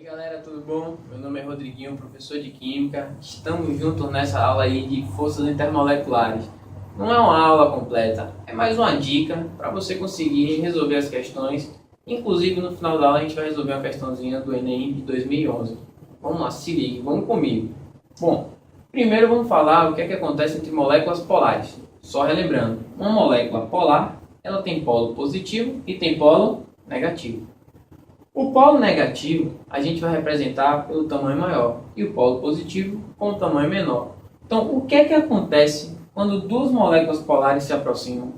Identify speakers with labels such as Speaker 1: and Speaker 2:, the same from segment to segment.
Speaker 1: Galera, tudo bom? Meu nome é Rodriguinho, professor de Química. Estamos juntos nessa aula aí de forças intermoleculares. Não é uma aula completa, é mais uma dica para você conseguir resolver as questões. Inclusive no final da aula a gente vai resolver uma questãozinha do Enem de 2011. Vamos lá, se ligue, vamos comigo. Bom, primeiro vamos falar o que é que acontece entre moléculas polares. Só relembrando, uma molécula polar, ela tem polo positivo e tem polo negativo. O polo negativo a gente vai representar pelo tamanho maior e o polo positivo com o tamanho menor. Então, o que é que acontece quando duas moléculas polares se aproximam?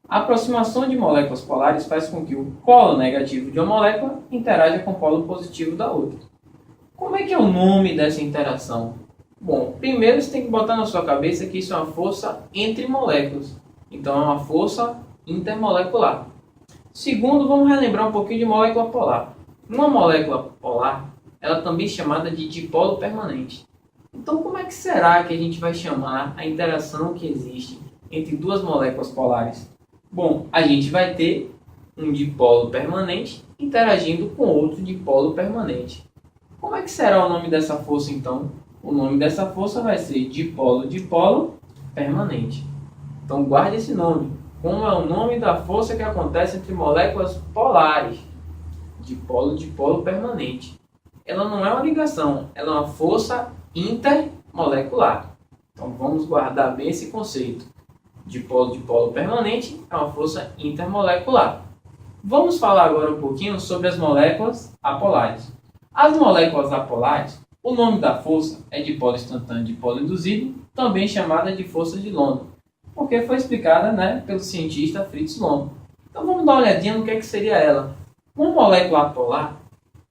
Speaker 1: A aproximação de moléculas polares faz com que o polo negativo de uma molécula interaja com o polo positivo da outra. Como é que é o nome dessa interação? Bom, primeiro você tem que botar na sua cabeça que isso é uma força entre moléculas. Então, é uma força intermolecular. Segundo, vamos relembrar um pouquinho de molécula polar. Uma molécula polar, ela também é chamada de dipolo permanente. Então, como é que será que a gente vai chamar a interação que existe entre duas moléculas polares? Bom, a gente vai ter um dipolo permanente interagindo com outro dipolo permanente. Como é que será o nome dessa força, então? O nome dessa força vai ser dipolo-dipolo permanente. Então, guarde esse nome. Como é o nome da força que acontece entre moléculas polares? Dipolo-dipolo permanente. Ela não é uma ligação, ela é uma força intermolecular. Então vamos guardar bem esse conceito. Dipolo-dipolo permanente é uma força intermolecular. Vamos falar agora um pouquinho sobre as moléculas apolares. As moléculas apolares, o nome da força é dipolo instantâneo dipolo induzido, também chamada de força de London, porque foi explicada, pelo cientista Fritz London. Então vamos dar uma olhadinha no que seria ela. Uma molécula apolar,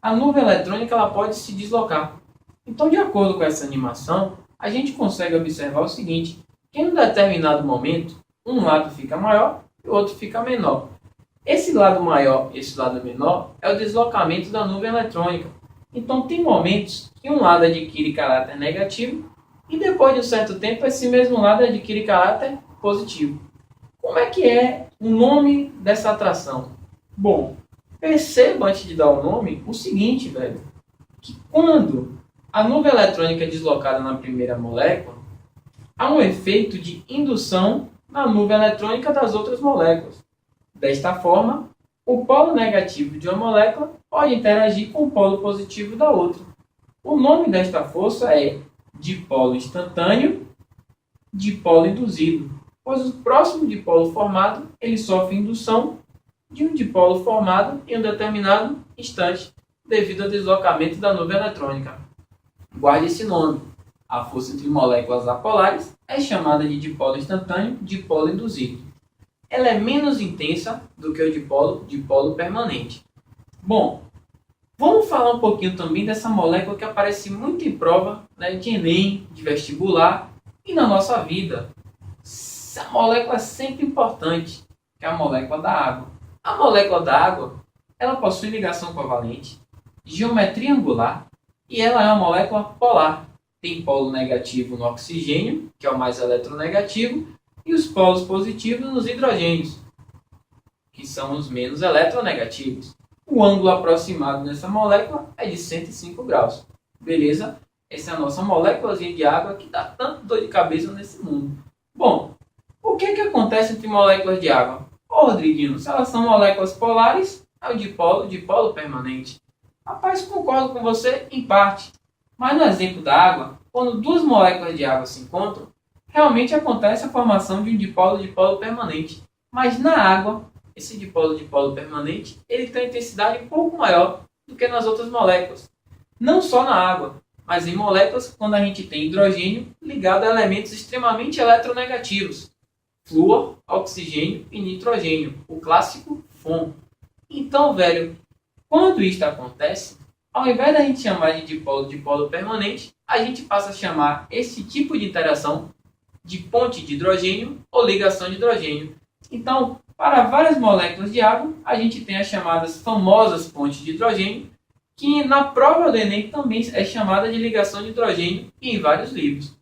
Speaker 1: a nuvem eletrônica ela pode se deslocar. Então, de acordo com essa animação, a gente consegue observar o seguinte, que em um determinado momento, um lado fica maior e o outro fica menor. Esse lado maior e esse lado menor é o deslocamento da nuvem eletrônica. Então, tem momentos que um lado adquire caráter negativo e depois de um certo tempo, esse mesmo lado adquire caráter positivo. Como é que é o nome dessa atração? Bom, perceba, antes de dar o nome, o seguinte, que quando a nuvem eletrônica é deslocada na primeira molécula, há um efeito de indução na nuvem eletrônica das outras moléculas. Desta forma, o polo negativo de uma molécula pode interagir com o polo positivo da outra. O nome desta força é dipolo instantâneo, dipolo induzido, pois o próximo dipolo formado ele sofre indução de um dipolo formado em um determinado instante, devido ao deslocamento da nuvem eletrônica. Guarde esse nome. A força entre moléculas apolares é chamada de dipolo instantâneo, dipolo induzido. Ela é menos intensa do que o dipolo permanente. Bom, vamos falar um pouquinho também dessa molécula que aparece muito em prova de Enem, de vestibular e na nossa vida. Essa molécula é sempre importante, que é a molécula da água. A molécula da água, ela possui ligação covalente, geometria angular e ela é uma molécula polar. Tem polo negativo no oxigênio, que é o mais eletronegativo, e os polos positivos nos hidrogênios, que são os menos eletronegativos. O ângulo aproximado nessa molécula é de 105 graus. Beleza? Essa é a nossa moléculazinha de água que dá tanto dor de cabeça nesse mundo. Bom, o que acontece entre moléculas de água? Ô Rodriguinho, se elas são moléculas polares, é o dipolo permanente. Rapaz, concordo com você em parte. Mas no exemplo da água, quando duas moléculas de água se encontram, realmente acontece a formação de um dipolo permanente. Mas na água, esse dipolo permanente, ele tem uma intensidade um pouco maior do que nas outras moléculas. Não só na água, mas em moléculas quando a gente tem hidrogênio ligado a elementos extremamente eletronegativos. Flúor, oxigênio e nitrogênio, o clássico FON. Então, quando isso acontece, ao invés da gente chamar de dipolo permanente, a gente passa a chamar esse tipo de interação de ponte de hidrogênio ou ligação de hidrogênio. Então, para várias moléculas de água, a gente tem as chamadas famosas pontes de hidrogênio, que na prova do Enem também é chamada de ligação de hidrogênio e em vários livros.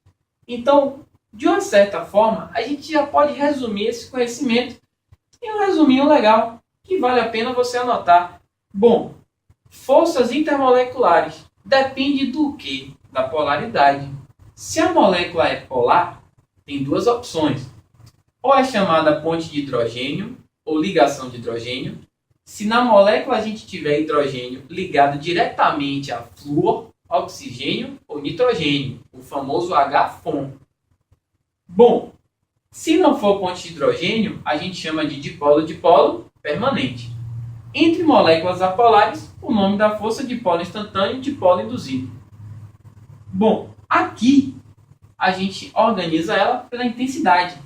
Speaker 1: Então, de uma certa forma, a gente já pode resumir esse conhecimento em um resuminho legal, que vale a pena você anotar. Bom, forças intermoleculares. Depende do que? Da polaridade. Se a molécula é polar, tem duas opções. Ou é chamada ponte de hidrogênio, ou ligação de hidrogênio. Se na molécula a gente tiver hidrogênio ligado diretamente a flúor, oxigênio ou nitrogênio, o famoso H-FON. Bom, se não for ponte de hidrogênio, a gente chama de dipolo-dipolo permanente. Entre moléculas apolares, o nome da força dipolo instantâneo, dipolo induzido. Bom, aqui a gente organiza ela pela intensidade.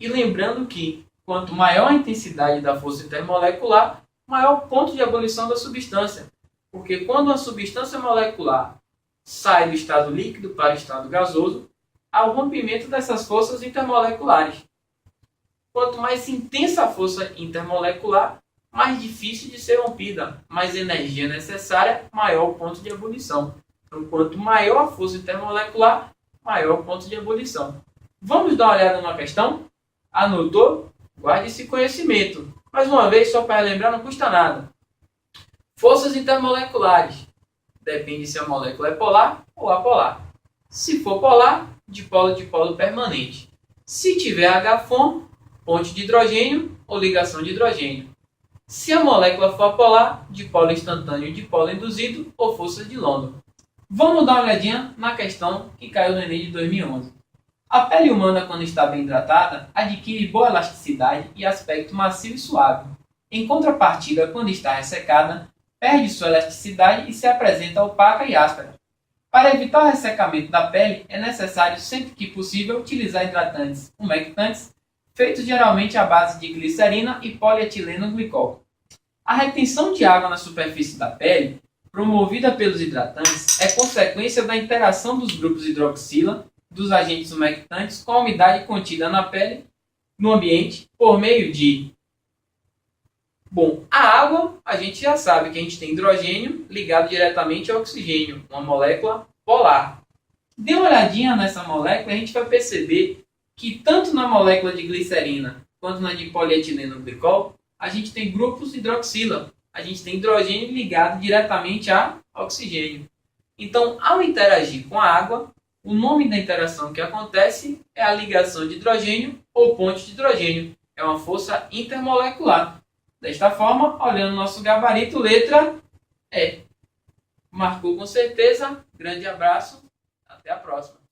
Speaker 1: E lembrando que quanto maior a intensidade da força intermolecular, maior o ponto de ebulição da substância. Porque quando uma substância molecular sai do estado líquido para o estado gasoso, há o rompimento dessas forças intermoleculares. Quanto mais intensa a força intermolecular, mais difícil de ser rompida, mais energia necessária, maior o ponto de ebulição. Então, quanto maior a força intermolecular, maior o ponto de ebulição. Vamos dar uma olhada numa questão? Anotou? Guarde esse conhecimento. Mais uma vez, só para lembrar, não custa nada. Forças intermoleculares. Depende se a molécula é polar ou apolar. Se for polar, dipolo-dipolo permanente. Se tiver H-FON, ponte de hidrogênio ou ligação de hidrogênio. Se a molécula for apolar, dipolo instantâneo, dipolo induzido ou força de London. Vamos dar uma olhadinha na questão que caiu no Enem de 2011. A pele humana, quando está bem hidratada, adquire boa elasticidade e aspecto macio e suave. Em contrapartida, quando está ressecada, perde sua elasticidade e se apresenta opaca e áspera. Para evitar o ressecamento da pele, é necessário, sempre que possível, utilizar hidratantes umectantes, feitos geralmente à base de glicerina e polietileno glicol. A retenção de água na superfície da pele, promovida pelos hidratantes, é consequência da interação dos grupos hidroxila dos agentes umectantes com a umidade contida na pele no ambiente por meio de... Bom, a água, a gente já sabe que a gente tem hidrogênio ligado diretamente ao oxigênio, uma molécula polar. Dê uma olhadinha nessa molécula e a gente vai perceber que tanto na molécula de glicerina quanto na de polietileno glicol, a gente tem grupos hidroxila. A gente tem hidrogênio ligado diretamente a oxigênio. Então, ao interagir com a água, o nome da interação que acontece é a ligação de hidrogênio ou ponte de hidrogênio. É uma força intermolecular. Desta forma, olhando nosso gabarito, letra E. Marcou com certeza. Grande abraço. Até a próxima.